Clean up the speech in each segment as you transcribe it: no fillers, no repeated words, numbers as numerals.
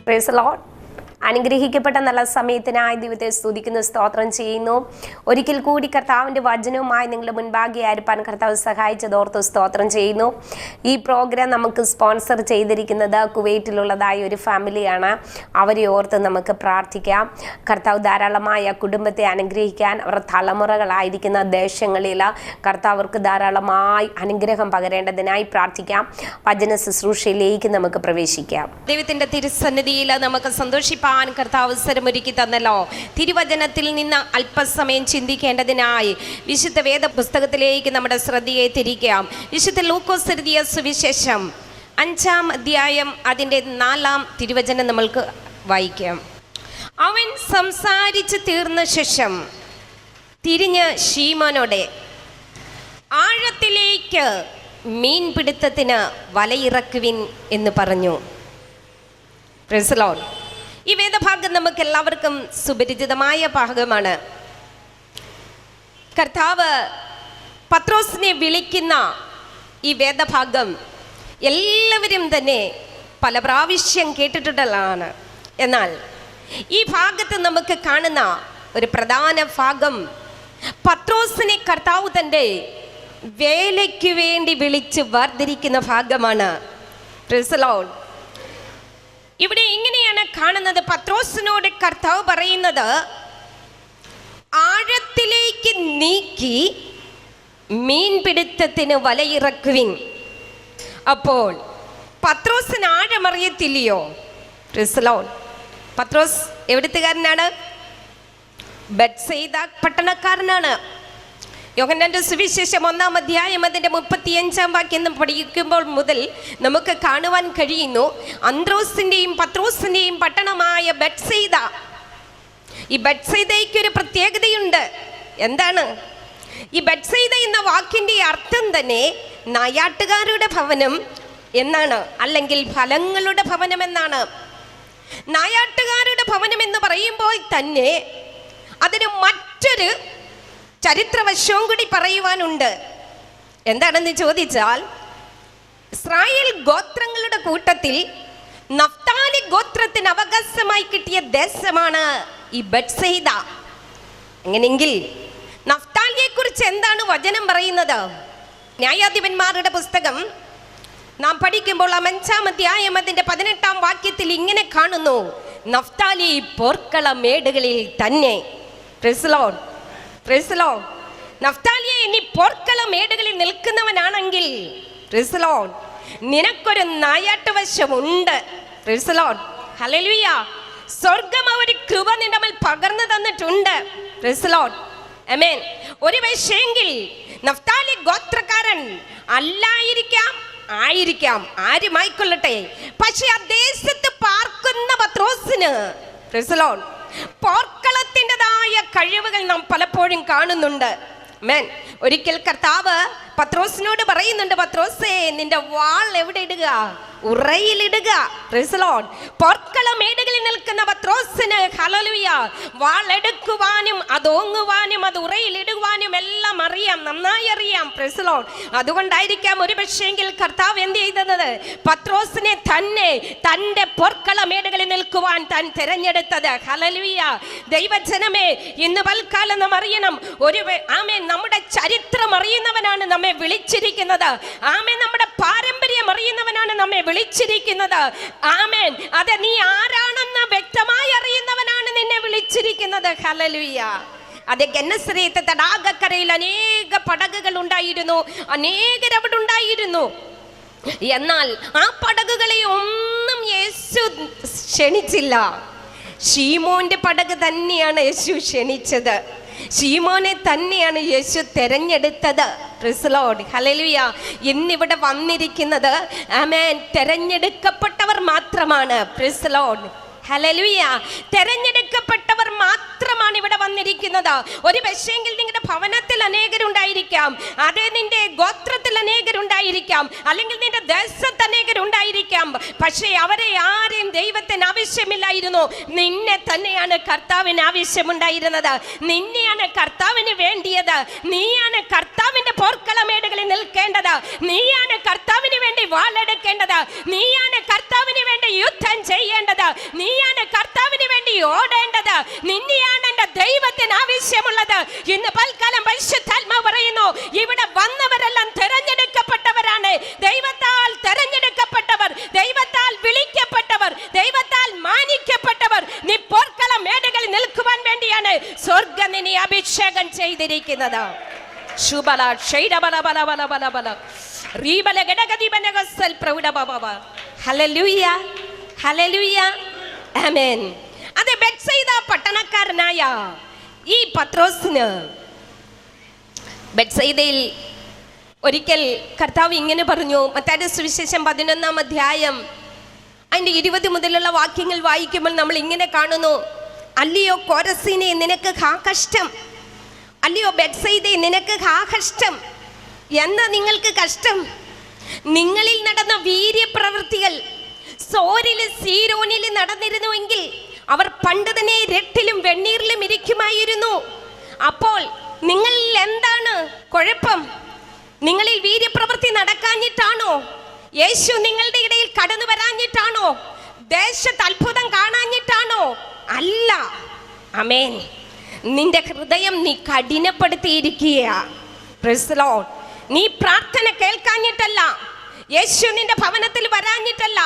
Price the Lord. അനുഗ്രഹിക്കപ്പെട്ട നല്ല സമയത്തിനായി ദൈവത്തെ സ്തുതിക്കുന്നു, സ്തോത്രം ചെയ്യുന്നു. ഒരിക്കൽ കൂടി കർത്താവിൻ്റെ വചനവുമായി നിങ്ങളുടെ മുൻപാകെ ആയിരിക്കാൻ കർത്താവ് സഹായിച്ചതോർത്ത് സ്തോത്രം ചെയ്യുന്നു. ഈ പ്രോഗ്രാം നമുക്ക് സ്പോൺസർ ചെയ്തിരിക്കുന്നത് കുവൈറ്റിലുള്ളതായ ഒരു ഫാമിലിയാണ്. അവരെ ഓർത്ത് നമുക്ക് പ്രാർത്ഥിക്കാം. കർത്താവ് ധാരാളമായ കുടുംബത്തെ അനുഗ്രഹിക്കാൻ അവർ തലമുറകളായിരിക്കുന്ന ദേശങ്ങളിൽ കർത്താവർക്ക് ധാരാളമായി അനുഗ്രഹം പകരേണ്ടതിനായി പ്രാർത്ഥിക്കാം. വചന ശുശ്രൂഷയിലേക്ക് നമുക്ക് പ്രവേശിക്കാം. ദൈവത്തിൻ്റെ തിരുസന്നിധിയിൽ നമുക്ക് സന്തോഷിപ്പാൻ കർത്താവ് അവസരമൊരുക്കി തന്നല്ലോ. തിരുവചനത്തിൽ നിന്ന് അല്പസമയം ചിന്തിക്കേണ്ടതിനായി വിശുദ്ധ വേദ പുസ്തകത്തിലേക്ക് നമ്മുടെ ശ്രദ്ധയെ തിരിക്കാം. വിശുദ്ധ ലൂക്കോസ് എഴുതിയ സുവിശേഷം 5-ാം അധ്യായം അതിൻ്റെ 4-ാം തിരുവചനം നമ്മൾക്ക് വായിക്കാം. അവൻ സംസാരിച്ചു തീർന്ന ശേഷം തിരിഞ്ഞ് ശീമോനോട്, ആഴത്തിലേക്ക് മീൻപിടുത്തത്തിന് വലയിറക്കുവിൻ എന്ന് പറഞ്ഞു. Price the Lord. ഈ വേദഭാഗം നമുക്ക് എല്ലാവർക്കും സുപരിചിതമായ ഭാഗമാണ്. കർത്താവ് പത്രോസിനെ വിളിക്കുന്ന ഈ വേദഭാഗം എല്ലാവരും തന്നെ പല പ്രാവശ്യം കേട്ടിട്ടുള്ളതാണ്. എന്നാൽ ഈ ഭാഗത്ത് നമുക്ക് കാണുന്ന ഒരു പ്രധാന ഭാഗം, പത്രോസിനെ കർത്താവ് തൻ്റെ വേലയ്ക്ക് വേണ്ടി വിളിച്ച് വേർതിരിക്കുന്ന ഭാഗമാണ്. Price the Lord. ഇവിടെ ഇങ്ങനെയാണ് കാണുന്നത്. പത്രോസിനോട് കർത്താവ് പറയുന്നത്, ആഴത്തിലേക്ക് നീക്കി മീൻപിടുത്തത്തിന് വലയിറക്കുവിൻ. അപ്പോൾ പത്രോസിന് ആഴമറിയത്തില്ലയോ? Praise the lord. പത്രോസ് എവിടുത്തുകാരനാണ്? ബെത്സയിദ പട്ടണക്കാരനാണ്. യോഹന്നാന്റെ സുവിശേഷം 1-ാം അധ്യായം അതിൻ്റെ 35-ാം വാക്യം പഠിക്കുമ്പോൾ മുതൽ നമുക്ക് കാണുവാൻ കഴിയുന്നു, അന്ത്രോസിൻ്റെയും പത്രോസിൻ്റെയും പട്ടണമായ ബെത്സയിദ. ഈ ബെത്സയിദയ്ക്ക് ഒരു പ്രത്യേകതയുണ്ട്. എന്താണ് ഈ ബെത്സയിദ എന്ന വാക്കിൻ്റെ അർത്ഥം തന്നെ നായാട്ടുകാരുടെ ഭവനം എന്നാണ്, അല്ലെങ്കിൽ ഫലങ്ങളുടെ ഭവനം എന്നാണ്. നായാട്ടുകാരുടെ ഭവനം എന്ന് പറയുമ്പോൾ തന്നെ അതിന് മറ്റൊരു ചരിത്രവശവും കൂടി പറയുവാനുണ്ട്. എന്താണെന്ന് ചോദിച്ചാൽ, ഇസ്രായേൽ ഗോത്രങ്ങളുടെ കൂട്ടത്തിൽ നഫ്താലി ഗോത്രത്തിന് അവകാശമായി കിട്ടിയ ദേശമാണ് ഈ ബെത്സയിദ. അങ്ങനെയെങ്കിൽ നഫ്താലിയെ കുറിച്ച് എന്താണ് വചനം പറയുന്നത്? ന്യായാധിപന്മാരുടെ പുസ്തകം നാം പഠിക്കുമ്പോൾ 5-ാം അധ്യായം അതിൻ്റെ 18-ാം വാക്യത്തിൽ ഇങ്ങനെ കാണുന്നു, നഫ്താലി പോർക്കള മേടുകളിൽ തന്നെ. Praise the lord. Praise the lord. നഫ്താലിയെ ഇനി പോർക്കള മേടുകളിൽ നിൽക്കുന്നവനാണെങ്കിൽ, പ്രൈസ് ദി ലോർഡ്, നിനക്കൊരു നായാട്ട് വശമുണ്ട്. Praise the lord. ഹല്ലേലൂയ. സ്വർഗ്ഗം ഒരു കൃപ നിന്റെ മേൽ പകർന്നു തന്നിട്ടുണ്ട്. Praise the lord. ആമേൻ. ഒരു പക്ഷേങ്കിൽ നഫ്താലി ഗോത്രക്കാരൻ അല്ലായിരിക്കാം, ആയിരിക്കാം, ആരുമായിക്കൊള്ളട്ടെ, പക്ഷെ ആ ദേശത്ത് പാർക്കുന്ന പത്രോസിന്, പ്രൈസ് ദി ലോർഡ്, പോർക്കളത്തിൻ്റെതായ കഴിവുകൾ നാം പലപ്പോഴും കാണുന്നുണ്ട്. ആമേൻ. ഒരിക്കൽ കർത്താവ് പത്രോസിനോട് പറയുന്നുണ്ട്, പത്രോസേ, നിന്റെ വാൾ എവിടെ ഇടുക? ഉറയിലിടുക. Praise the lord. പോർക്കള മേടുകളിൽ നിൽക്കുന്ന പത്രോസിന്, ഹല്ലേലൂയ, വാൾ എടുക്കുവാനും അത് ഓങ്ങുവാനും അത് ഉറയിലിടുവാനും എല്ലാം അറിയാം, നന്നായി അറിയാം. Price the Lord. അതുകൊണ്ടായിരിക്കാം ഒരു പക്ഷേങ്കിൽ കർത്താവ് എന്ത് ചെയ്തത്? പത്രോസിനെ തന്നെ തൻ്റെ പോർക്കള മേടുകളിൽ നിൽക്കുവാൻ താൻ തിരഞ്ഞെടുത്തത്. ഹല്ലേലൂയ. ദൈവജനമേ, ഇന്ന് പൽക്കാലം നാം അറിയണം, ആമേൻ, നമ്മുടെ ചരിത്രം അറിയുന്നവനാണ് നമ്മെ വിളിച്ചിരിക്കുന്നത്. ആമേൻ. നമ്മുടെ പാരമ്പര്യം അറിയുന്നവനാണ് നമ്മെ വിളിച്ചിരിക്കുന്നത്. ആമേൻ. അതെ, നീ ആരാണെന്ന് വ്യക്തമായി അറിയുന്നവനാണ് നിന്നെ വിളിച്ചിരിക്കുന്നത്. ഹല്ലേലൂയ. അതെ, ഗന്നസരേത്ത് തടാകക്കരയിൽ അനേക പടകുകൾ ഉണ്ടായിരുന്നു, അനേകരവിടെ ഉണ്ടായിരുന്നു. എന്നാൽ ആ പടകുകളെ ഒന്നും യേശു ക്ഷണിച്ചില്ല. ശീമോന്റെ പടക് തന്നെയാണ് യേശു ക്ഷണിച്ചത്. ശീമോനെ തന്നെയാണ് യേശു തെരഞ്ഞെടുത്തത്. Price the lord. ഹല്ലേലൂയ. ഇന്നിവിടെ വന്നിരിക്കുന്നത്, ആമേൻ, തെരഞ്ഞെടുക്കപ്പെട്ടവർ മാത്രമാണ്. Price the lord. ഹല്ലേലൂയ. തെരഞ്ഞെടുക്കപ്പെട്ടവർ മാത്രമാണ് ഇവിടെ വന്നിരിക്കുന്നത്. ഒരു പക്ഷേങ്കിൽ നിങ്ങളുടെ ഭവനത്തിൽ അനേകരുണ്ടായിരിക്കാം, അതേ നിന്റെ ഗോത്രത്തിൽ അനേകരുണ്ടായിരിക്കാം, അല്ലെങ്കിൽ നിന്റെ ദേശത്ത് അനേകരുണ്ടായിരിക്കാം. ഉണ്ടായിരിക്കാം, പക്ഷേ അവരെ ആരെയും ദൈവത്തിന് ആവശ്യമില്ലായിരുന്നു. നിന്നെ തന്നെയാണ് കർത്താവിന് ആവശ്യമുണ്ടായിരുന്നത്. നിന്നെയാണ് കർത്താവിന് വേണ്ടിയത്. നീയാണ് കർത്താവിന്റെ പോർക്കളമേടുകളിൽ നിൽക്കേണ്ടത്. നീയാണ് കർത്താവിന് വേണ്ടി വാളെടുക്കേണ്ടത്. നീയാണ് കർത്താവിന് വേണ്ടി യുദ്ധം ചെയ്യേണ്ടത്. നീയാണ് കർത്താവിന് വേണ്ടി ഓടേണ്ടത്. നിന്നെയാണ് എന്റെ ദൈവത്തിന് ആവശ്യമുള്ളത്. ഇന്ന് പൽക്കാലം പരിശുദ്ധാത്മാവ് പറയുന്നു, ഇവിടെ വന്നവരെല്ലാം തെരഞ്ഞെടുക്കപ്പെട്ടവരാണ്. ദൈവത്താൽ തെരഞ്ഞെടുക്കപ്പെട്ടവർ, ദൈവത്താൽ വിളിക്കപ്പെട്ടവർ, ദൈവത്താൽ മാനിക്കപ്പെട്ടവർ. നീ പോർക്കള മേടകളിൽ നിൽക്കുവാൻ വേണ്ടിയാണ് സ്വർഗ്ഗം നിന്നെ അഭിഷേകം ചെയ്തിരിക്കുന്നത്. ശുബല ഷൈഡബല ബല ബല ബല ബല റീബല ഗഡഗദിബനഗസൽ പ്രൗഢബബബ. ഹല്ലേലൂയ, ഹല്ലേലൂയ, ആമേൻ. അത് ബെത്സയിദ പട്ടണക്കാരനായ ഈ പത്രോസിന് ബെത്സയിദയിൽ ഒരിക്കൽ കർത്താവ് ഇങ്ങനെ പറഞ്ഞു. മത്തായിയുടെ സുവിശേഷം 11-ാം അധ്യായം അതിൻ്റെ 20 മുതലുള്ള വാക്യങ്ങൾ വായിക്കുമ്പോൾ നമ്മൾ ഇങ്ങനെ കാണുന്നു, അല്ലയോ കോരസീനെ നിനക്ക് ഹാ കഷ്ടം, അല്ലയോ ബെത്സയിദേ നിനക്ക് ഹാ കഷ്ടം. എന്താ നിങ്ങൾക്ക് കഷ്ടം? നിങ്ങളിൽ നടന്ന വീര്യപ്രവൃത്തികൾ സോരിലും സീരോനിലും നടന്നിരുന്നുവെങ്കിൽ അവർ പണ്ട് തന്നെ രട്ടിലും വെണ്ണീറിലും ഇരിക്കുമായിരുന്നു. അപ്പോൾ നിങ്ങളിൽ എന്താണ് കുഴപ്പം? നിങ്ങളിൽ വീര്യപ്രവൃത്തി നടക്കാഞ്ഞിട്ടാണോ? യേശു നിങ്ങളുടെ ഇടയിൽ കടന്നു വരാഞ്ഞിട്ടാണോ? ദേശത്ത് അത്ഭുതം കാണാഞ്ഞിട്ടാണോ? അല്ല. ആമേൻ. നിന്റെ ഹൃദയം നീ കഠിനപ്പെടുത്തിയിരിക്കുക. Praise Lord. നീ പ്രാർത്ഥന കേൾക്കാഞ്ഞിട്ടല്ല, യേശു നിന്റെ ഭവനത്തിൽ വരാഞ്ഞിട്ടല്ല,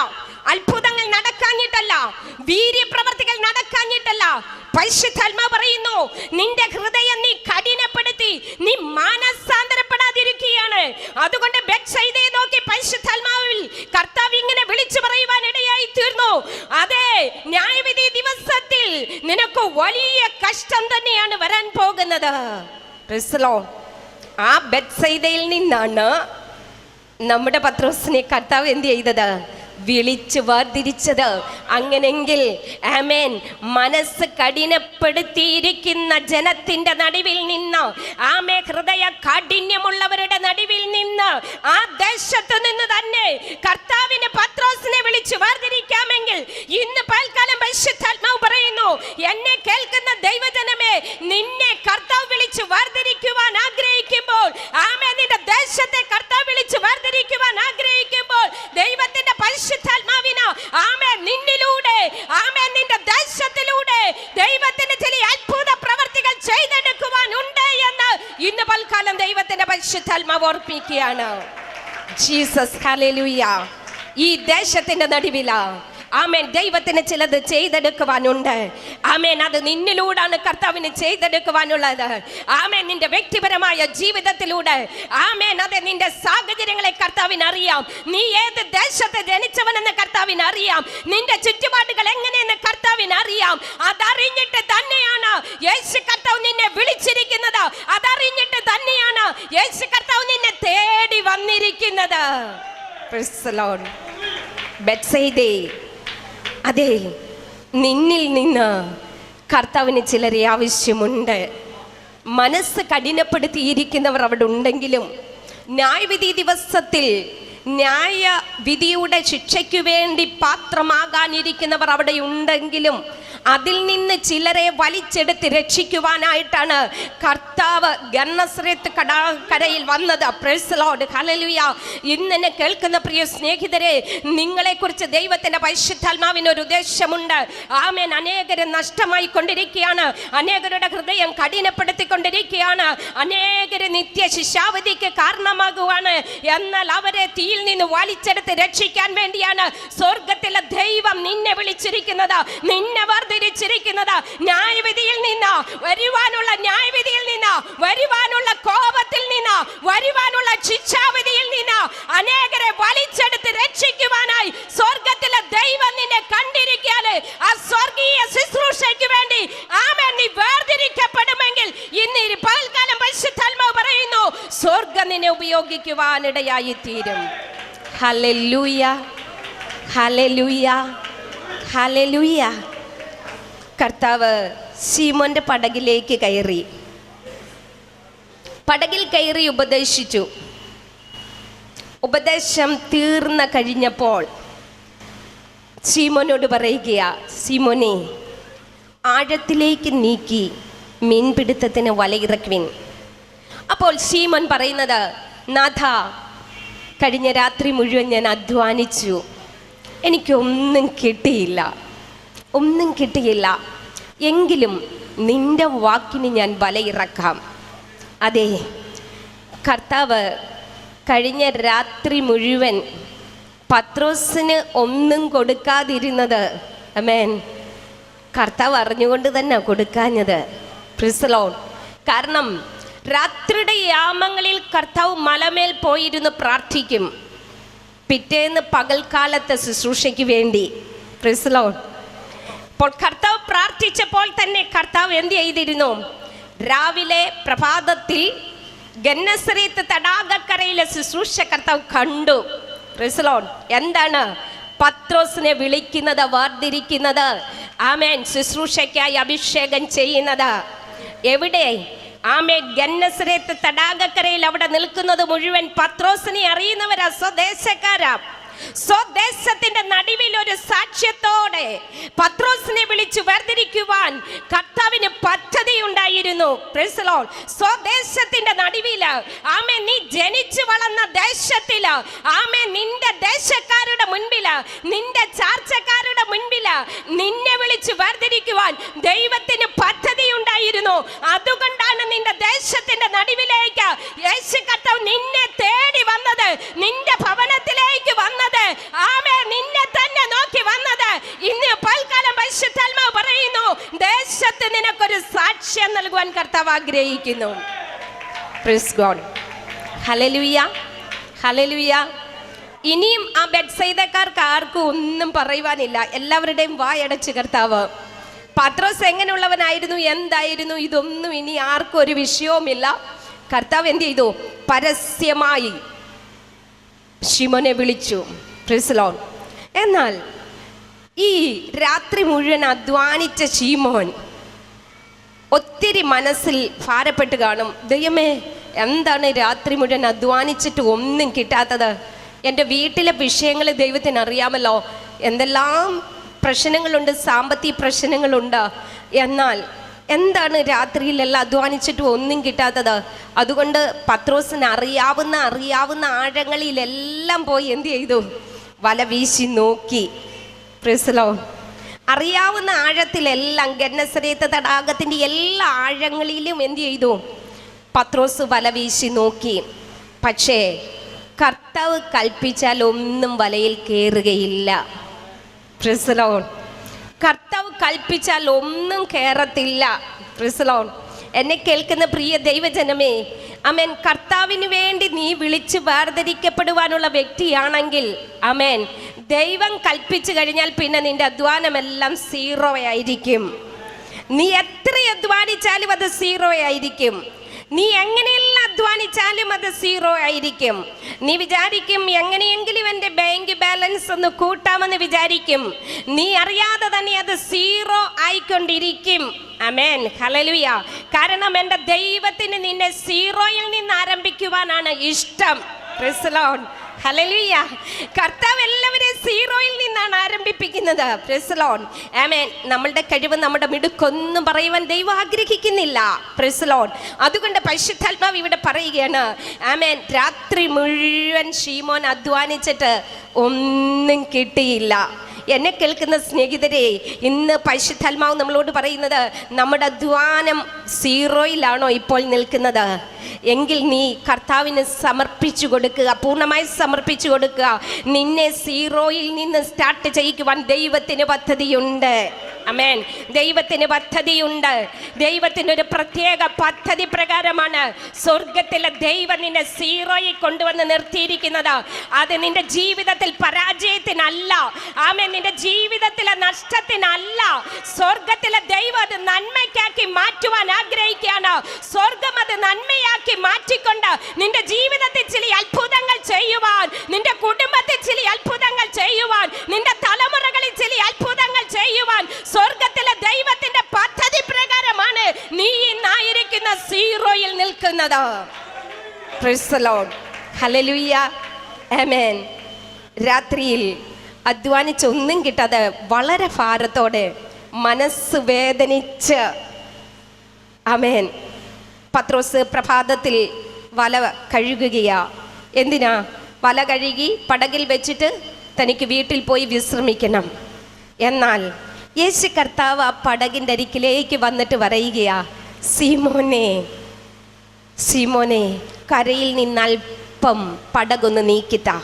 അത്ഭുതങ്ങൾ നടക്കാഞ്ഞിട്ടല്ല, വീര്യപ്രവർത്തികൾ നടക്കാഞ്ഞിട്ടല്ല. പരിശുദ്ധാത്മാവ് പറയുന്നു, നിന്റെ ഹൃദയം നീ കഠിനപ്പെടുത്തി, നീ മാനസാന്തരപ്പെടാതിരിക്കുകയാണ്. അതുകൊണ്ട് ബെത്സയിദയെ നോക്കി പരിശുദ്ധാത്മാവിൽ കർത്താവ് ഇങ്ങനെ വിളിച്ചു പറയുവാൻ ഇടയായി തീർന്നു. അതെ, ന്യായവിധി ദിവസത്തിൽ നിനക്ക് വലിയ കഷ്ടം തന്നെയാണ് വരാൻ പോകുന്നത്. Praise Lord. ആ ബെത്സയിദയിൽ നിന്നാണ് നമ്മുടെ പത്രോസിനെ കർത്താവ് എന്ത് ചെയ്തത്? വിളിച്ചു വേർതിരിച്ചത്. അങ്ങനെങ്കിൽ ആമേൻ, മനസ്സ് കഠിനപ്പെടുത്തിയിരിക്കുന്ന ജനത്തിന്റെ നടുവിൽ നിന്ന്, ആമേ ഹൃദയ കാഠിന്യമുള്ളവരുടെ നടുവിൽ നിന്ന്, ആ ദേശത്ത് നിന്ന് തന്നെ കർത്താവിന് പത്രോസിനെ വിളിച്ചു വേർതിരിക്കാമെങ്കിൽ ഇന്ന് പൽക്കാലം പരിശുദ്ധാത്മാവ് പറയുന്നു, എന്നെ കേൾക്കുന്ന ദൈവജനമേ, നിന്നെ കർത്താവ് വിളിച്ചു വേർതിരിക്കുവാൻ ആഗ്രഹിക്കുമ്പോൾ, ആമേ നിന്റെ ദേശത്തെ കർത്താവ് വിളിച്ചു വേർതിരിക്കുവാൻ ആഗ്രഹിക്കുമ്പോൾ, ദൈവത്തിന്റെ പരിശുദ്ധാത്മാവിന് ആമേൻ നിന്നിലൂടെ, ആമേൻ നിന്റെ ദേശത്തിലൂടെ ദൈവത്തിന്റെ ചില അത്ഭുത പ്രവർത്തികൾ ചെയ്തെടുക്കുവാനുണ്ട് എന്ന് ഇന്ന് പൽക്കാലം ദൈവത്തിന്റെ പരിശുദ്ധാത്മാവ് ഓർപ്പിക്കുകയാണ്. Jesus, hallelujah. ഈ ദേശത്തിന്റെ നടുവിലാ ആമേൻ ദൈവത്തിന് ചിലത് ചെയ്തെടുക്കുവാനുണ്ട്. ആമേൻ, അത് നിന്നിലൂടാണ് കർത്താവിന് ചെയ്തെടുക്കുവാനുള്ളത്. ആമേൻ, നിന്റെ വ്യക്തിപരമായ ജീവിതത്തിലൂടെ, ആമേൻ, അതെ നിന്റെ സാഹചര്യങ്ങളെ കർത്താവിന് അറിയാം. നീ ഏത് ദേശത്ത് ജനിച്ചവനെന്ന് കർത്താവിന് അറിയാം. നിന്റെ ചുറ്റുപാടുകൾ എങ്ങനെയെന്ന് കർത്താവിന് അറിയാം. അതറിഞ്ഞിട്ട് തന്നെയാണ് യേശു കർത്താവ് നിന്നെ വിളിച്ചിരിക്കുന്നത്. അതറിഞ്ഞിട്ട് തന്നെയാണ് യേശു കർത്താവ് നിന്നെ തേടി വന്നിരിക്കുന്നത്. Price the Lord. ബെത്സയിദേ, അതെ, നിന്നിൽ നിന്ന് കർത്താവിന് ചിലരെ ആവശ്യമുണ്ട്. മനസ്സ് കഠിനപ്പെടുത്തിയിരിക്കുന്നവർ അവിടെ ഉണ്ടെങ്കിലും, ന്യായവിധി ദിവസത്തിൽ ന്യായവിധിയുടെ ശിക്ഷയ്ക്കു വേണ്ടി പാത്രമാകാനിരിക്കുന്നവർ അവിടെ ഉണ്ടെങ്കിലും, അതിൽ നിന്ന് ചിലരെ വലിച്ചെടുത്ത് രക്ഷിക്കുവാനായിട്ടാണ് കർത്താവ് ഗന്നസറത്ത് കടൽക്കരയിൽ വന്നത്. Praise the lord, hallelujah. ഇന്നെന്നെ കേൾക്കുന്ന പ്രിയ സ്നേഹിതരെ, നിങ്ങളെക്കുറിച്ച് ദൈവത്തിന്റെ പരിശുദ്ധാത്മാവിന് ഒരു ഉദ്ദേശമുണ്ട്. ആമേൻ. അനേകരെ നഷ്ടമായി കൊണ്ടിരിക്കുകയാണ്, അനേകരുടെ ഹൃദയം കഠിനപ്പെടുത്തിക്കൊണ്ടിരിക്കുകയാണ്, അനേകര് നിത്യ ശിക്ഷാവധിക്ക് കാരണമാകുവാണ്. എന്നാൽ അവരെ തീയിൽ നിന്ന് വലിച്ചെടുത്ത് രക്ഷിക്കാൻ വേണ്ടിയാണ് സ്വർഗത്തിലെ ദൈവം നിന്നെ വിളിച്ചിരിക്കുന്നത്, നിന്നെ വേർതിരിച്ചിരിക്കുന്നത്. ന്യായവിധിയിൽ നിന്ന് വരുവാനുള്ള, ന്യായവിധിയിൽ നിന്ന് വരുവാനുള്ള, കോപത്തിൽ നിന്ന് വരുവാനുള്ള ശിക്ഷാവിധിയിൽ നിന്ന് അനേകരെ വലിച്ചെടുത്ത് രക്ഷിക്കുവാനായി സ്വർഗത്തിലെ ദൈവം നിന്നെ കണ്ടിരിക്കുകയാണ്. ആ സ്വർഗീയ ശുശ്രൂഷയ്ക്ക് വേണ്ടി ആമേൻ നീ വേർതിരിക്കപ്പെടുമെങ്കിൽ ഇന്ന് ഈ പകൽക്കാലം പരിശുദ്ധാത്മാവ് പറയുന്നു, സ്വർഗം നിന്നെ ഉപയോഗിക്കുവാനിടയായി തീരും. Hallelujah, hallelujah, hallelujah. കർത്താവ് ശീമോന്റെ പടകിലേക്ക് കയറി, പടകിൽ കയറി ഉപദേശിച്ചു. ഉപദേശം തീർന്നു കഴിഞ്ഞപ്പോൾ ശീമോനോട് പറയുകയാ, ശീമോനെ, ആഴത്തിലേക്ക് നീക്കി മീൻപിടുത്തത്തിന് വലയിറക്കുവിൻ. അപ്പോൾ ശീമോൻ പറയുന്നത്, നാഥ, കഴിഞ്ഞ രാത്രി മുഴുവൻ ഞാൻ അധ്വാനിച്ചു, എനിക്കൊന്നും കിട്ടിയില്ല, ഒന്നും കിട്ടിയില്ല. എങ്കിലും നിന്റെ വാക്കിന് ഞാൻ വലയിറക്കാം. അതെ, കർത്താവ് കഴിഞ്ഞ രാത്രി മുഴുവൻ പത്രോസിന് ഒന്നും കൊടുക്കാതിരുന്നത്, ആമേൻ, കർത്താവ് അറിഞ്ഞുകൊണ്ട് തന്നെ കൊടുക്കാഞ്ഞത്. Price the Lord. കാരണം രാത്രിയുടെ യാമങ്ങളിൽ കർത്താവ് മലമേൽ പോയിരുന്ന് പ്രാർത്ഥിക്കും, പിറ്റേന്ന് പകൽക്കാലത്തെ ശുശ്രൂഷയ്ക്ക് വേണ്ടി. Price the Lord. അപ്പോൾ കർത്താവ് പ്രാർത്ഥിച്ചപ്പോൾ തന്നെ കർത്താവ് എന്ത് ചെയ്തിരുന്നു? രാവിലെ പ്രഭാതത്തിൽ ഗന്നസറേത്ത് തടാകക്കരയിലെ ശുശ്രൂഷ കർത്താവ് കണ്ടു. Price the Lord. എന്താണ്? പത്രോസിനെ വിളിക്കുന്നത്, വേർതിരിക്കുന്നത്, ആമേൻ, ശുശ്രൂഷയ്ക്കായി അഭിഷേകം ചെയ്യുന്നത്. എവിടെ? ആമേൻ, ഗന്നസറേത്ത് തടാകക്കരയിൽ അവിടെ നിൽക്കുന്നത് മുഴുവൻ പത്രോസിനെ അറിയുന്നവരാ, സ്വദേശക്കാരാ. സ്വദേശത്തിന്റെ നടുവിൽ ഒരു സാക്ഷ്യത്തോടെ പത്രോസിനെ വിളിച്ചു വേർതിരിക്കുവാൻ കർത്താവിന് പദ്ധതി ഉണ്ടായിരുന്നു. Praise the lord. സ്വദേശത്തിന്റെ നടുവില്, ആമേൻ, നീ ജനിച്ചു വളർന്ന ദേശത്തില്, ആമേൻ, നിന്റെ ദേശക്കാരുടെ മുൻപില്, നിന്റെ ചാർച്ചക്കാരുടെ മുൻപില് നിന്നെ വിളിച്ചു വേർതിരിക്കുവാൻ ദൈവത്തിന് പദ്ധതി ഉണ്ടായിരുന്നു. അതുകൊണ്ടാണ് നിന്റെ ദേശത്തിന്റെ നടുവിലേക്ക് യേശു കർത്താവ് നിന്നെ തേടി വന്നത്, നിന്റെ ഭവനത്തിലേക്ക് വന്നത്, ആമേൻ, നിന്നെ തന്നെ നോക്കി വന്നത്. ഇന്ന് പൽക്കാലം പരിശുദ്ധാത്മാവ് പറയുന്നു, ദേശത്ത് നിനക്കൊരു സാക്ഷ്യം നൽകുവാൻ കർത്താവ് ആഗ്രഹിക്കുന്നു. Praise God. Hallelujah, hallelujah. ഇനിയും ആ ബെത്സയിദക്കാർക്ക് ആർക്കും ഒന്നും പറയുവാനില്ല, എല്ലാവരുടെയും വായടച്ച് കർത്താവ്. പത്രോസ് എങ്ങനെയുള്ളവനായിരുന്നു, എന്തായിരുന്നു, ഇതൊന്നും ഇനി ആർക്കും ഒരു വിഷയവുമില്ല. കർത്താവ് എന്ത് ചെയ്തു? പരസ്യമായി ശിമോനെ വിളിച്ചു. Price the Lord. എന്നാൽ ഈ രാത്രി മുഴുവൻ അധ്വാനിച്ച ശിമോൻ ഒത്തിരി മനസ്സിൽ ഭാരപ്പെട്ട് കാണും. ദൈവമേ, എന്താണ് രാത്രി മുഴുവൻ അധ്വാനിച്ചിട്ട് ഒന്നും കിട്ടാത്തത്? എൻ്റെ വീട്ടിലെ വിഷയങ്ങൾ ദൈവത്തിന് അറിയാമല്ലോ, എന്തെല്ലാം പ്രശ്നങ്ങളുണ്ട്, സാമ്പത്തിക പ്രശ്നങ്ങളുണ്ട്. എന്നാൽ എന്താണ് രാത്രിയിലെല്ലാം അധ്വാനിച്ചിട്ട് ഒന്നും കിട്ടാത്തത്? അതുകൊണ്ട് പത്രോസിന് അറിയാവുന്ന ആഴങ്ങളിലെല്ലാം പോയി എന്ത് ചെയ്തു? വല വീശി നോക്കി. Price the Lord. അറിയാവുന്ന ആഴത്തിലെല്ലാം, ഗന്നസറേത്ത് തടാകത്തിൻ്റെ എല്ലാ ആഴങ്ങളിലും എന്ത് ചെയ്തു? പത്രോസ് വല വീശി നോക്കി. പക്ഷേ കർത്താവ് കൽപ്പിച്ചാൽ ഒന്നും വലയിൽ കയറുകയില്ല. Price the Lord. കർത്താവ് കൽപ്പിച്ചാൽ ഒന്നും കയറത്തില്ല. Price the Lord. എന്നെ കേൾക്കുന്ന പ്രിയ ദൈവജനമേ, ആമേൻ, കർത്താവിന് വേണ്ടി നീ വിളിച്ച് വേർതിരിക്കപ്പെടുവാനുള്ള വ്യക്തിയാണെങ്കിൽ, ആമേൻ, ദൈവം കൽപ്പിച്ചു കഴിഞ്ഞാൽ പിന്നെ നിന്റെ അധ്വാനമെല്ലാം സീറോ ആയിരിക്കും. നീ എത്ര അധ്വാനിച്ചാലും അത് സീറോ ആയിരിക്കും. നീ എങ്ങനെയെല്ലാം അധ്വാനിച്ചാലും അത് സീറോ ആയിരിക്കും. നീ വിചാരിക്കും എങ്ങനെയെങ്കിലും എൻ്റെ ബാങ്ക് ബാലൻസ് ഒന്ന് കൂട്ടാമെന്ന് വിചാരിക്കും. നീ അറിയാതെ തന്നെ അത് സീറോ ആയിക്കൊണ്ടിരിക്കും. ആമേൻ, ഹല്ലേലൂയ. കാരണം എൻ്റെ ദൈവത്തിന് നിന്നെ സീറോയിൽ നിന്ന് ആരംഭിക്കുവാനാണ് ഇഷ്ടം. Praise the lord. ഹല്ലേലൂയ. കർത്താവ് എല്ലാവരെയും സീറോയിൽ നിന്നാണ് ആരംഭിപ്പിക്കുന്നത്. Praise the lord. ആമേൻ. നമ്മളുടെ കഴിവ്, നമ്മുടെ മിടുക്കൊന്നും പറയുവാൻ ദൈവം ആഗ്രഹിക്കുന്നില്ല. Praise the lord. അതുകൊണ്ട് പരിശുദ്ധാത്മാവ് ഇവിടെ പറയുകയാണ്, ആമേൻ, രാത്രി മുഴുവൻ ശീമോൻ അധ്വാനിച്ചിട്ട് ഒന്നും കിട്ടിയില്ല. എന്നെ കേൾക്കുന്ന സ്നേഹിതരെ, ഇന്ന് പരിശുദ്ധാത്മാവ് നമ്മളോട് പറയുന്നത്, നമ്മുടെ അധ്വാനം സീറോയിലാണോ ഇപ്പോൾ നിൽക്കുന്നത്? എങ്കിൽ നീ കർത്താവിന് സമർപ്പിച്ചു കൊടുക്കുക, പൂർണ്ണമായി സമർപ്പിച്ചു കൊടുക്കുക. നിന്നെ സീറോയിൽ നിന്ന് സ്റ്റാർട്ട് ചെയ്യിക്കുവാൻ ദൈവത്തിന് പദ്ധതിയുണ്ട്. ആമേൻ. ദൈവത്തിന് പദ്ധതിയുണ്ട്. ദൈവത്തിനൊരു പ്രത്യേക പദ്ധതി പ്രകാരമാണ് സ്വർഗത്തിലെ ദൈവം നിന്നെ സീറോയിൽ കൊണ്ടുവന്ന് നിർത്തിയിരിക്കുന്നത്. അത് നിന്റെ ജീവിതത്തിൽ പരാജയത്തിനല്ല, ആമേൻ, നിന്റെ ജീവിതത്തിലെ നഷ്ടത്തിനല്ല. സ്വർഗത്തിലെ ദൈവം അത് നന്മയ്ക്കാക്കി മാറ്റുവാൻ ആഗ്രഹിക്കുകയാണ്. സ്വർഗം അത് നന്മയാക്കി മാറ്റിക്കൊണ്ട് നിന്റെ ജീവിതത്തിൽ ചില അത്ഭുതങ്ങൾ ചെയ്യുവാൻ, നിന്റെ കുടുംബത്തിൽ ചില അത്ഭുതങ്ങൾ ചെയ്യുവാൻ, നിന്റെ തലമുറകളിൽ ചില അത്ഭുതങ്ങൾ ചെയ്യുവാൻ സ്വർഗത്തിലെ ദൈവത്തിന്റെ പദ്ധതി പ്രകാരമാണ് നീ ഇന്നായിരിക്കുന്ന സീറോയിൽ നിൽക്കുന്നത്. Price the lord. ഹല്ലേലൂയ. ആമേൻ. രാത്രിയിൽ അധ്വാനിച്ചൊന്നും കിട്ടാതെ വളരെ ഭാരത്തോടെ മനസ്സ് വേദനിച്ച് ആമേൻ പത്രോസ് പ്രഭാതത്തിൽ വല കഴുകുകയാ. എന്തിനാ? വല കഴുകി പടകിൽ വെച്ചിട്ട് തനിക്ക് വീട്ടിൽ പോയി വിശ്രമിക്കണം. എന്നാൽ യേശു കർത്താവ് ആ പടകിൻ്റെ അരികിലേക്ക് വന്നിട്ട് പറയുകയാ, സീമോനെ സീമോനെ, കരയിൽ നിന്ന് അല്പം പടകൊന്ന് നീക്കിത്താ.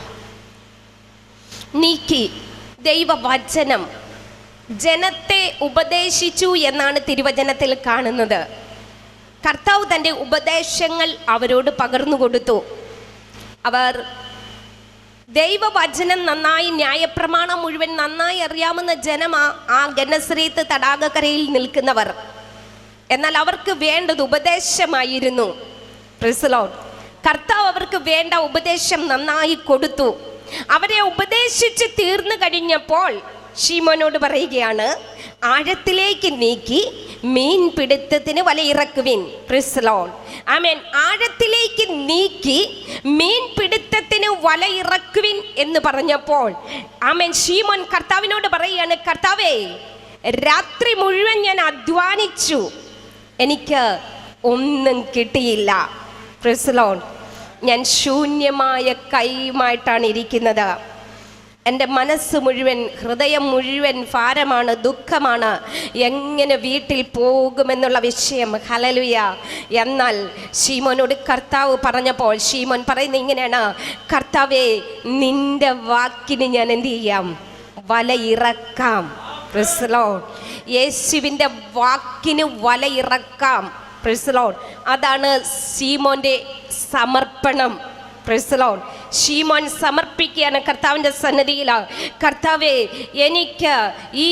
നീക്കി ദൈവവചനം ജനത്തെ ഉപദേശിച്ചു എന്നാണ് തിരുവചനത്തിൽ കാണുന്നത്. കർത്താവ് തൻ്റെ ഉപദേശങ്ങൾ അവരോട് പകർന്നു കൊടുത്തു. അവർ ദൈവവചനം നന്നായി, ന്യായപ്രമാണം മുഴുവൻ നന്നായി അറിയാവുന്ന ജനമാ ആ ഗന്നസറേത്ത് തടാകക്കരയിൽ നിൽക്കുന്നവർ. എന്നാൽ അവർക്ക് വേണ്ടത് ഉപദേശമായിരുന്നു. Price the Lord. കർത്താവ് അവർക്ക് വേണ്ട ഉപദേശം നന്നായി കൊടുത്തു. അവരെ ഉപദേശിച്ച് തീർന്നു കഴിഞ്ഞപ്പോൾ ശീമോനോട് പറയുകയാണ്, ആഴത്തിലേക്ക് നീക്കി മീൻ പിടുത്തത്തിന് വലയിറക്കുവിൻ. Praise the lord. ആമേൻ. ആഴത്തിലേക്ക് നീക്കി മീൻ പിടുത്തത്തിന് വലയിറക്കുവിൻ എന്ന് പറഞ്ഞപ്പോൾ ആമേൻ ശീമോൻ കർത്താവിനോട് പറയുകയാണ്, കർത്താവേ, രാത്രി മുഴുവൻ ഞാൻ അധ്വാനിച്ചു, എനിക്ക് ഒന്നും കിട്ടിയില്ല. Price the Lord. ഞാൻ ശൂന്യമായ കൈയുമായിട്ടാണ് ഇരിക്കുന്നത്. എൻ്റെ മനസ്സ് മുഴുവൻ, ഹൃദയം മുഴുവൻ ഭാരമാണ്, ദുഃഖമാണ്. എങ്ങനെ വീട്ടിൽ പോകുമെന്നുള്ള വിഷയം. ഹല്ലേലൂയ. എന്നാൽ ശീമോനോട് കർത്താവ് പറഞ്ഞപ്പോൾ ശീമോൻ പറയുന്നത് ഇങ്ങനെയാണ്, കർത്താവേ, നിന്റെ വാക്കിന് ഞാൻ എന്ത് ചെയ്യാം? വലയിറക്കാം. Praise the lord. യേശുവിൻ്റെ വാക്കിന് വലയിറക്കാം. Praise the Lord. അതാണ് ശീമോൻ്റെ സമർപ്പണം. Price the Lord. ശീമോൻ സമർപ്പിക്കുകയാണ് കർത്താവിൻ്റെ സന്നിധിയിൽ. കർത്താവേ, എനിക്ക് ഈ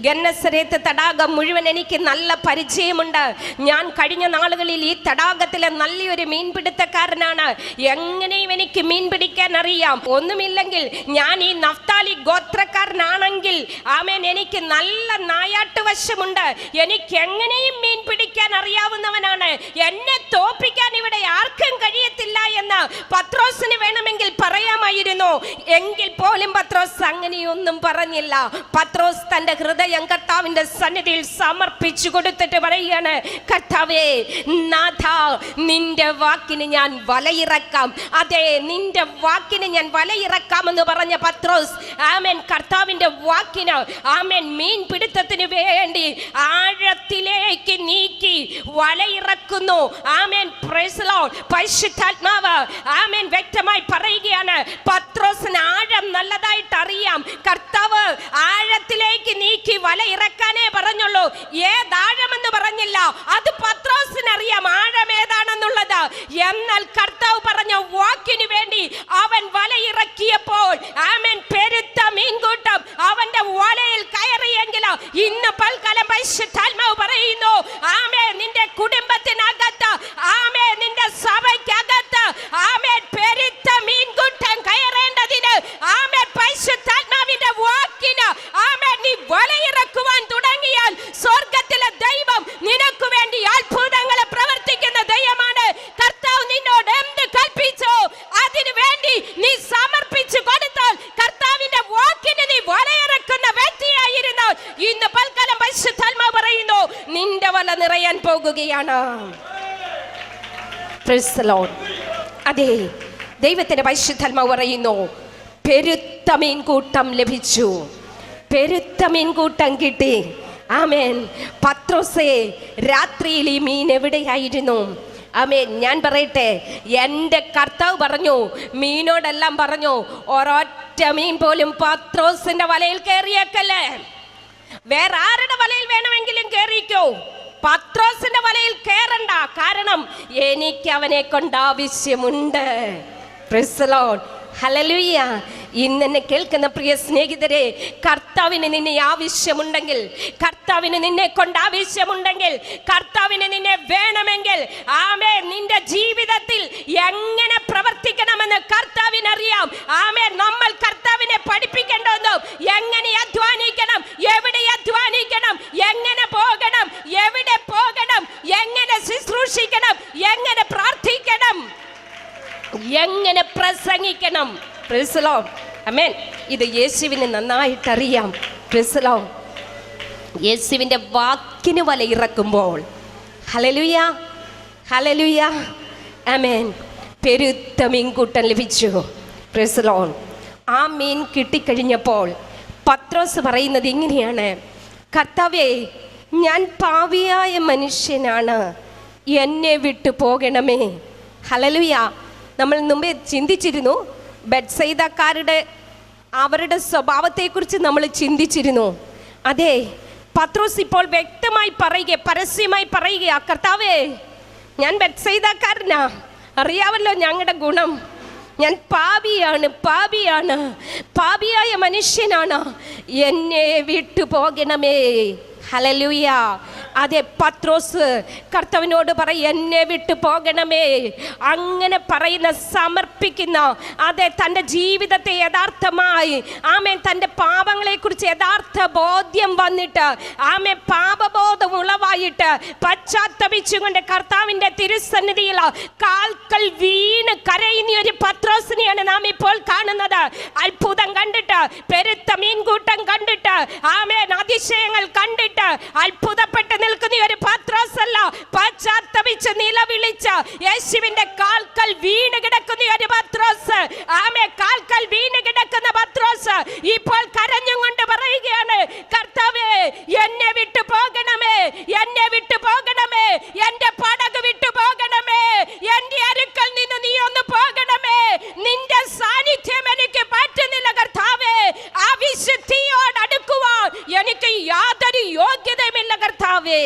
ഗന്നസരേത്ത് തടാകം മുഴുവൻ എനിക്ക് നല്ല പരിചയമുണ്ട്. ഞാൻ കഴിഞ്ഞ നാളുകളിൽ ഈ തടാകത്തിലെ നല്ലൊരു മീൻപിടുത്തക്കാരനാണ്. എങ്ങനെയും എനിക്ക് മീൻ പിടിക്കാൻ അറിയാം. ഒന്നുമില്ലെങ്കിൽ ഞാൻ ഈ നഫ്താലി ഗോത്രക്കാരനാണെങ്കിൽ ആമേൻ, എനിക്ക് നല്ല നായാട്ട് വശമുണ്ട്. എനിക്ക് എങ്ങനെയും മീൻ പിടിക്കാൻ അറിയാവുന്നവനാണ്. എന്നെ തോൽപ്പിക്കാൻ ഇവിടെ ആർക്കും കഴിയത്തില്ല എന്ന് പത്രോസിന് വേണമെങ്കിൽ പറയാമായിരുന്നു. എങ്കിൽ പോലും പത്രോസ് അങ്ങനെയൊന്നും പറഞ്ഞില്ല. പത്രോസ് തന്റെ ഹൃദയം കർത്താവിന്റെ സന്നിധിയിൽ സമർപ്പിച്ചു കൊടുത്തിട്ട് പറയുകയാണ്, കർത്താവേ, നാഥാ, നിന്റെ വാക്കിന് ഞാൻ വലയിറക്കാം. അതെ, നിന്റെ വാക്കിന് ഞാൻ വലയിറക്കാമെന്ന് പറഞ്ഞ പത്രോസ് ആമേൻ കർത്താവിന്റെ വാക്കിന് ആമേൻ മീൻ പിടുത്തത്തിന് വേണ്ടി ആഴത്തിലേക്ക് നീക്കി വലയിറക്കുന്നു. ആമേൻ. Praise the lord. പരിശുദ്ധാത്മാവ് ആമേൻ വ്യക്തമായി പറയുകയാണ്, പത്രോസിന് ആഴം നല്ലതായിട്ട് അറിയാം. കർത്താവ് ആഴത്തിലേക്ക് നീക്കി വല ഇറക്കാനേ പറഞ്ഞുള്ളൂ. ഏതാഴമെന്ന് പറഞ്ഞില്ല. അത് പത്രോസിന് അറിയാം ആഴം ഏതാണെന്നുള്ളത്. എന്നാൽ കർത്താവ് പറഞ്ഞ വാക്കിന് വേണ്ടി അവൻ വല ഇറക്കിയപ്പോൾ ആമേൻ പെരുത്ത മീൻകൂട്ടം അവന്റെ വലയിൽ കയറിയെങ്കിൽ ഇന്ന് പൽക്കാലം പരിശുദ്ധാത്മാവ് പറയുന്നു, ആമേൻ, നിന്റെ കുടുംബത്തിനകത്ത്, ആമേൻ, നിന്റെ സഭയ്ക്കകത്ത് ആമേൻ പെരുത്ത മീൻകൂട്ടം കയറേണ്ടതിന് ആമേൻ പരിശുദ്ധാത്മാവിന്റെ വാക്കിന് ആമേൻ നീ വലയിറക്കുവാൻ തുടങ്ങിയാൽ സ്വർഗ്ഗത്തിലെ ദൈവം നിനക്ക് വേണ്ടി അത്ഭുതങ്ങളെ പ്രവർത്തിക്കുന്ന ദൈവമാണ്. കർത്താവ് നിന്നോട് എന്ത് കൽപ്പിച്ചോ അതിനു വേണ്ടി നീ സമർപ്പിച്ചു കൊടുത്താൽ, കർത്താവിന്റെ വാക്കിന് നീ വലയിറക്കുന്ന വ്യക്തിയായിരുന്നാൽ ഇന്ന് പൽക്കാലം പരിശുദ്ധാത്മാവ് പറയുന്നു, നിന്റെ വല നിറയാൻ പോകുകയാണ്. Price the Lord. അതെ, ദൈവത്തിന്റെ പരിശുദ്ധാത്മാവ് പറയുന്നു, പെരുത്ത മീൻകൂട്ടം ലഭിച്ചു, പെരുത്ത മീൻകൂട്ടം കിട്ടി. ആമേൻ. പത്രോസേ, രാത്രിയിൽ ഈ മീൻ എവിടെയായിരുന്നു? ആമേൻ. ഞാൻ പറയട്ടെ, എൻ്റെ കർത്താവ് പറഞ്ഞു, മീനോടെല്ലാം പറഞ്ഞു, ഒരൊറ്റ മീൻ പോലും പത്രോസിന്റെ വലയിൽ കയറിയേക്കല്ലേ. വേറെ ആരുടെ വലയിൽ വേണമെങ്കിലും കയറിക്കോ, പത്രോസിന്റെ വലയിൽ കയറണ്ട. കാരണം എനിക്ക് അവനെ കൊണ്ട് ആവശ്യമുണ്ട്. Price the lord. ഹല്ലേലൂയ. ഇന്നെന്നെ കേൾക്കുന്ന പ്രിയ സ്നേഹിതരെ, കർത്താവിന് നിന്നെ ആവശ്യമുണ്ടെങ്കിൽ, കർത്താവിന് നിന്നെ കൊണ്ട് ആവശ്യമുണ്ടെങ്കിൽ, കർത്താവിന് നിന്നെ വേണമെങ്കിൽ, ആമേൻ, നിന്റെ ജീവിതത്തിൽ എങ്ങനെ പ്രവർത്തിക്കണമെന്ന് കർത്താവിനറിയാം. ആമേൻ. നമ്മൾ കർത്താവിനെ പഠിപ്പിക്കേണ്ടതും എങ്ങനെ അധ്വാനിക്കണം, എവിടെ അധ്വാനിക്കണം, എങ്ങനെ പോകണം, എവിടെ പോകണം, എങ്ങനെ ശുശ്രൂഷിക്കണം, എങ്ങനെ പ്രാർത്ഥിക്കണം, എങ്ങനെ പ്രസംഗിക്കണം. Praise the lord. ആമേൻ. ഇത് യേശുവിന് നന്നായിട്ടറിയാം. പ്രൈസ്. യേശുവിൻ്റെ വാക്കിന് വല ഇറക്കുമ്പോൾ ഹല്ലേലൂയ, ഹല്ലേലൂയ, ആമേൻ, പെരുത്ത മീൻകൂട്ടം ലഭിച്ചു. Praise Lord. ആ മീൻ കിട്ടിക്കഴിഞ്ഞപ്പോൾ പത്രോസ് പറയുന്നത് ഇങ്ങനെയാണ്: കർത്താവേ, ഞാൻ പാപിയായ മനുഷ്യനാണ്, എന്നെ വിട്ടു പോകണമേ. ഹല്ലേലൂയ. നമ്മൾ മുമ്പേ ചിന്തിച്ചിരുന്നു, ബെത്സയിദക്കാരുടെ അവരുടെ സ്വഭാവത്തെക്കുറിച്ച് നമ്മൾ ചിന്തിച്ചിരുന്നു. അതെ, പത്രോസ് ഇപ്പോൾ വ്യക്തമായി പറയുക, പരസ്യമായി പറയുക, കർത്താവേ, ഞാൻ ബെത്സയിദക്കാരനാ, അറിയാമല്ലോ ഞങ്ങളുടെ ഗുണം, ഞാൻ പാപിയാണ്, പാപിയായ മനുഷ്യനാണ്, എന്നെ വിട്ടു പോകണമേ. ഹല്ലേലൂയ. അതെ, പത്രോസ് കർത്താവിനോട് പറയും, എന്നെ വിട്ടു പോകണമേ. അങ്ങനെ പറയുന്ന, സമർപ്പിക്കുന്ന, അതെ, തൻ്റെ ജീവിതത്തെ യഥാർത്ഥമായി, ആമേൻ, തൻ്റെ പാപങ്ങളെക്കുറിച്ച് യഥാർത്ഥ ബോധ്യം വന്നിട്ട്, ആമേൻ, പാപബോധം ഉളവായിട്ട് പശ്ചാത്തപിച്ചുകൊണ്ട് കർത്താവിൻ്റെ തിരുസന്നിധിയിൽ കാൽക്കൽ വീണ് കരയുന്ന ഒരു പത്രോസിനെയാണ് നാം ഇപ്പോൾ കാണുന്നത്. അത്ഭുതം കണ്ടിട്ട്, പെരുത്ത മീൻകൂട്ടം കണ്ടിട്ട്, ആമേൻ, അതിശയങ്ങൾ കണ്ടിട്ട് അത്ഭുതപ്പെട്ട് നിൽക്കുന്ന ഒരു പത്രോസ് അല്ല, പശ്ചാത്തപിച്ച് നിലവിളിച്ച് യേശുവിന്റെ കാൽക്കൽ വീണ് കിടക്കുന്ന ഒരു പത്രോസ്, ആമേ, കാൽക്കൽ വീണ് കിടക്കുന്ന പത്രോസ് ഇപ്പോൾ കരഞ്ഞുകൊണ്ട് പറയുകയാണ്, കർത്താവേ, എന്നെ വിട്ടു പോകണമേ, എന്നെ വിട്ടു പോകണമേ, എന്റെ പടക് വിട്ടു പോകണമേ, എന്റെ അടുക്കൽ നിന്ന് നീ ഒന്ന് പോകണമേ, നിന്റെ സാന്നിധ്യം എനിക്ക് പറ്റുന്നില്ല കർത്താവേ, ആ വിശുദ്ധിയോട് അടുക്കുവാൻ എനിക്ക് യാതൊരു യോഗ്യതയുമില്ല കർത്താവേ.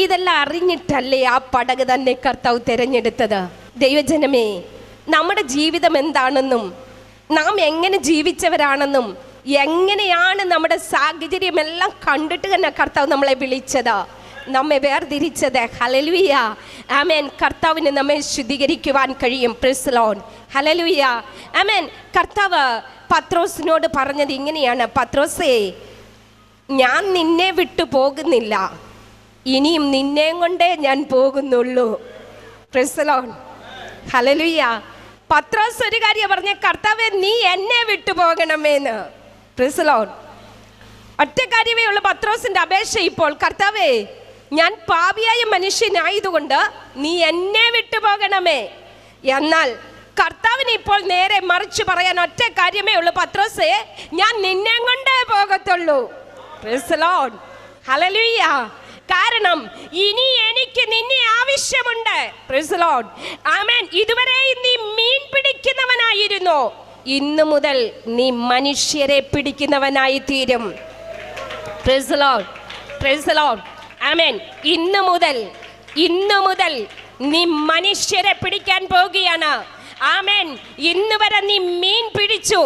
ഇതെല്ലാം അറിഞ്ഞിട്ടല്ലേ ആ പടക് തന്നെ കർത്താവ് തിരഞ്ഞെടുത്തത്. ദൈവജനമേ, നമ്മുടെ ജീവിതം എന്താണെന്നും നാം എങ്ങനെ ജീവിച്ചവരാണെന്നും എങ്ങനെയാണ് നമ്മുടെ സാഹചര്യമെല്ലാം കണ്ടിട്ട് തന്നെ കർത്താവ് നമ്മളെ വിളിച്ചത്, നമ്മെ വേർതിരിച്ചത്. ഹല്ലേലൂയ, ആമേൻ. കർത്താവിന് നമ്മെ ശുദ്ധീകരിക്കുവാൻ കഴിയും. Praise Lord. ഹല്ലേലൂയ, ആമേൻ. കർത്താവ് പത്രോസിനോട് പറഞ്ഞത് ഇങ്ങനെയാണ്: പത്രോസേ, ഞാൻ നിന്നെ വിട്ടു പോകുന്നില്ല, ഇനിയും നിന്നെ കൊണ്ടേ ഞാൻ പോകുന്നുള്ളൂ. Praise Lord. ഹല്ലേലൂയ. പത്രോസ് ഒരു കാര്യം പറഞ്ഞ, കർത്താവേ, നീ എന്നെ വിട്ടു പോകണമേന്ന്. Praise Lord. ഒറ്റ കാര്യമേ ഉള്ളൂ പത്രോസിന്റെ അപേക്ഷ ഇപ്പോൾ, കർത്താവേ, ഞാൻ പാപിയായ മനുഷ്യനായതുകൊണ്ട് നീ എന്നെ വിട്ടു പോകണമേ. എന്നാൽ കർത്താവിന് ഇപ്പോൾ നേരെ മറിച്ച് പറയാൻ ഒറ്റ കാര്യമേ ഉള്ളൂ, പത്രോസേ, ഞാൻ നിന്നെ കൊണ്ടേ പോകത്തുള്ളൂ. Praise Lord. ഹല്ലേലൂയ. കാരണം ഇനി എനിക്ക് നിന്നെ ആവശ്യമുണ്ട്. Praise lord. ആമേൻ. ഇതുവരെ നീ മീൻ പിടിക്കുന്നവനായിരുന്നു, ഇന്നു മുതൽ നീ മനുഷ്യരെ പിടിക്കുന്നവനായി തീരും. Praise lord. Praise lord. Amen. ഇന്നു മുതൽ നീ മനുഷ്യരെ പിടിക്കാൻ പോകുകയാണ്. ആമേൻ. ഇന്ന് വരെ നീ മീൻ പിടിച്ചു,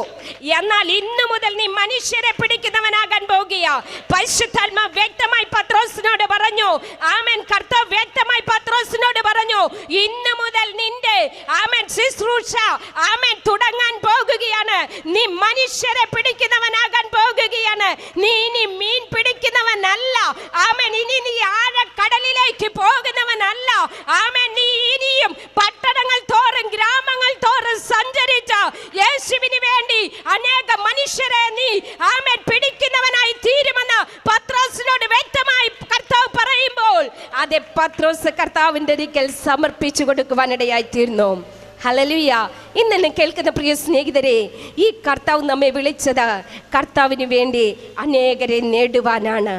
എന്നാൽ ഇന്നു മുതൽ നീ മനുഷ്യരെ പിടിക്കുന്നവനാകാൻ പോകുക. പരിശുദ്ധാത്മാവ് വ്യക്തമായി പത്രോസിനോട് പറഞ്ഞു. ആമേൻ. കർത്താവ് വ്യക്തമായി പത്രോസിനോട് പറഞ്ഞു, ഇന്നു മുതൽ നിന്റെ, ആമേൻ, ശുശ്രൂഷ, ആമേൻ, തുടങ്ങാൻ പോകുകയാണ്. നീ മനുഷ്യരെ പിടിക്കുന്നവനാകാൻ പോകുകയാണ്. നീ ഇനി മീൻ പിടിക്കുന്നവനല്ല. ആമേൻ. ഇനി നീ ആഴക്കടലിലേക്ക് പോകുന്നവനല്ല. ആമേൻ. നീ ഇനിയും പട്ടണങ്ങൾ തോറും ഗ്രാമങ്ങൾ തോറും സഞ്ചരിച്ച യേശുവിന് വേണ്ടി അനേക മനുഷ്യരെ നീ, ആമേൻ, പിടിക്കുന്നവനായി തീരുമെന്ന് പത്രോസിനോട് വ്യക്തമായി കർത്താവ് പറയുമ്പോൾ, അതേ പത്രോസ് കർത്താവിന്റെ ഒരിക്കൽ സമർപ്പിച്ചു കൊടുക്കുവാനിടയായി തീർന്നു. ഹല്ലേലൂയ. ഇന്ന് കേൾക്കുന്ന പ്രിയ സ്നേഹിതരെ, ഈ കർത്താവ് നമ്മെ വിളിച്ചത് കർത്താവിന് വേണ്ടി അനേകരെ നേടുവാനാണ്.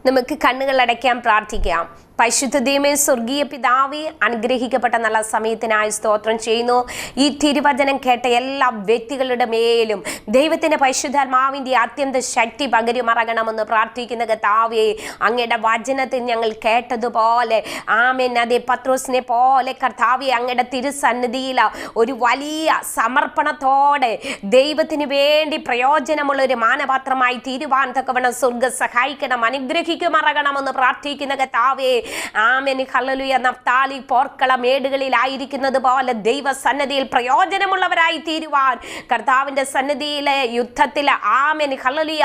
നമുക്ക് കണ്ണുകൾ അടയ്ക്കാൻ പ്രാർത്ഥിക്കാം. പരിശുദ്ധ ദൈവമേ, സ്വർഗീയ പിതാവേ, അനുഗ്രഹിക്കപ്പെട്ട നല്ല സമയത്തിനായി സ്തോത്രം ചെയ്യുന്നു. ഈ തിരുവചനം കേട്ട എല്ലാ വ്യക്തികളുടെ മേലും ദൈവത്തിൻ്റെ പരിശുദ്ധാത്മാവിൻ്റെ അത്യന്ത ശക്തി പകരുമറങ്ങണമെന്ന് പ്രാർത്ഥിക്കുന്ന കർത്താവേ, അങ്ങയുടെ വചനത്തിൽ ഞങ്ങൾ കേട്ടതുപോലെ, ആമേൻ, അതേ പത്രോസിനെ പോലെ കർത്താവേ, അങ്ങയുടെ തിരുസന്നിധിയിൽ ഒരു വലിയ സമർപ്പണത്തോടെ ദൈവത്തിന് വേണ്ടി പ്രയോജനമുള്ള ഒരു മാനപാത്രമായി തീരുവാൻ തക്കവണ്ണം സ്വർഗ്ഗം സഹായിക്കണം, അനുഗ്രഹിക്കുമറങ്ങണമെന്ന് പ്രാർത്ഥിക്കുന്ന കർത്താവേ, ആമേൻ ഹല്ലേലൂയ. നഫ്താലി പോർക്കള മേടുകളിലായിരിക്കുന്നത് പോലെ ദൈവസന്നിധിയിൽ പ്രയോജനമുള്ളവരായി തീരുവാൻ, കർത്താവിന്റെ സന്നിധിയിലെ യുദ്ധത്തിൽ ആമേൻ ഹല്ലേലൂയ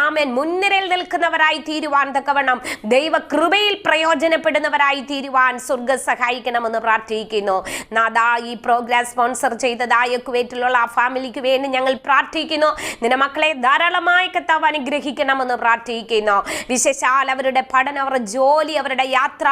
ആമേൻ മുൻനിരയിൽ നിൽക്കുന്നവരായി തീരുവാൻ തക്കവണ്ണം ദൈവ കൃപയിൽ പ്രയോജനപ്പെടുന്നവരായി തീരുവാൻ സ്വർഗ്ഗം സഹായിക്കണമെന്ന് പ്രാർത്ഥിക്കുന്നു. നാദാ, ഈ പ്രോഗ്രാം സ്പോൺസർ ചെയ്തതായ കുവൈറ്റിലുള്ള ആ ഫാമിലിക്ക് വേണ്ടി ഞങ്ങൾ പ്രാർത്ഥിക്കുന്നു. നിന്റെ മക്കളെ ധാരാളമായി കർത്താവ് അനുഗ്രഹിക്കണമെന്ന് പ്രാർത്ഥിക്കുന്നു. വിശേഷാൽ അവരുടെ പഠനം, അവരുടെ ജോലി, അവരുടെ യാത്ര,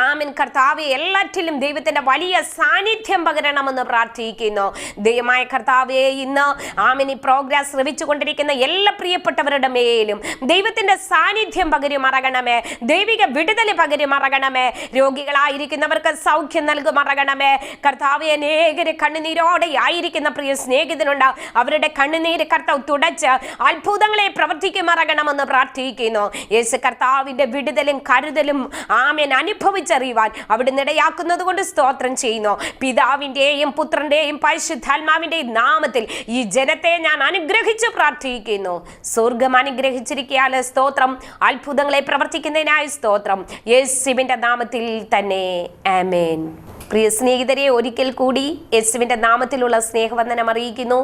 ആമേൻ കർത്താവെ എല്ലാറ്റിലും ദൈവത്തിന്റെ വലിയ സാന്നിധ്യം പകരണമെന്ന് പ്രാർത്ഥിക്കുന്നു. ദൈവമായ കർത്താവെ, ഇന്ന് ആമേൻ ഈ പ്രോഗ്രാം ശ്രവിച്ചു കൊണ്ടിരിക്കുന്ന എല്ലാ പ്രിയപ്പെട്ടവരുടെ മേലും ദൈവത്തിന്റെ സാന്നിധ്യം പകരുമറകണമേ, ദൈവിക വിടുതൽ പകരുമറകണമേ, രോഗികളായിരിക്കുന്നവർക്ക് സൗഖ്യം നൽകുമറകണമേ. കർത്താവെ, അനേകര് കണ്ണുനീരോടെ ആയിരിക്കുന്ന പ്രിയ സ്നേഹിതനുണ്ട്, അവരുടെ കണ്ണുനീര് കർത്താവ് തുടച്ച് അത്ഭുതങ്ങളെ പ്രവർത്തിക്കുമറകണമെന്ന് പ്രാർത്ഥിക്കുന്നു. യേശു കർത്താവിന്റെ വിടുതലും കരുതലും ആമേൻ അനുഭവിച്ചറിയുവാൻ അവിടുന്ന് ഇടയാക്കുന്നത് കൊണ്ട് സ്തോത്രം ചെയ്യുന്നു. പിതാവിന്റെയും പുത്രന്റെയും പരിശുദ്ധാത്മാവിന്റെയും നാമത്തിൽ ഈ ജനത്തെ ഞാൻ അനുഗ്രഹിച്ചു പ്രാർത്ഥിക്കുന്നു. സ്വർഗം അനുഗ്രഹിച്ചിരിക്കാല് സ്തോത്രം. അത്ഭുതങ്ങളെ പ്രവർത്തിക്കുന്നതിനായി സ്തോത്രം. യേശുവിന്റെ നാമത്തിൽ തന്നെ ആമേൻ. പ്രിയ സ്നേഹിതരെ, ഒരിക്കൽ കൂടി യേശുവിൻ്റെ നാമത്തിലുള്ള സ്നേഹവന്ദനം അറിയിക്കുന്നു.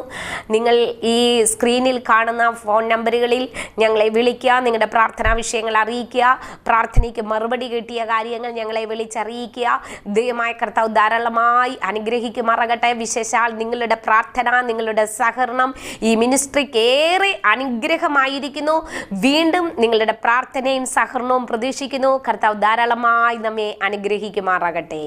നിങ്ങൾ ഈ സ്ക്രീനിൽ കാണുന്ന ഫോൺ നമ്പറുകളിൽ ഞങ്ങളെ വിളിക്കുക, നിങ്ങളുടെ പ്രാർത്ഥനാ വിഷയങ്ങൾ അറിയിക്കുക, പ്രാർത്ഥനയ്ക്ക് മറുപടി കിട്ടിയ കാര്യങ്ങൾ ഞങ്ങളെ വിളിച്ചറിയിക്കുക. ദൈവമായ കർത്താവ് ധാരാളമായി അനുഗ്രഹിക്കുമാറാകട്ടെ. വിശേഷാൽ നിങ്ങളുടെ പ്രാർത്ഥന, നിങ്ങളുടെ സഹകരണം ഈ മിനിസ്ട്രിക്ക് ഏറെ അനുഗ്രഹമായിരിക്കുന്നു. വീണ്ടും നിങ്ങളുടെ പ്രാർത്ഥനയും സഹകരണവും പ്രതീക്ഷിക്കുന്നു. കർത്താവ് ധാരാളമായി നമ്മെ അനുഗ്രഹിക്കുമാറാകട്ടെ.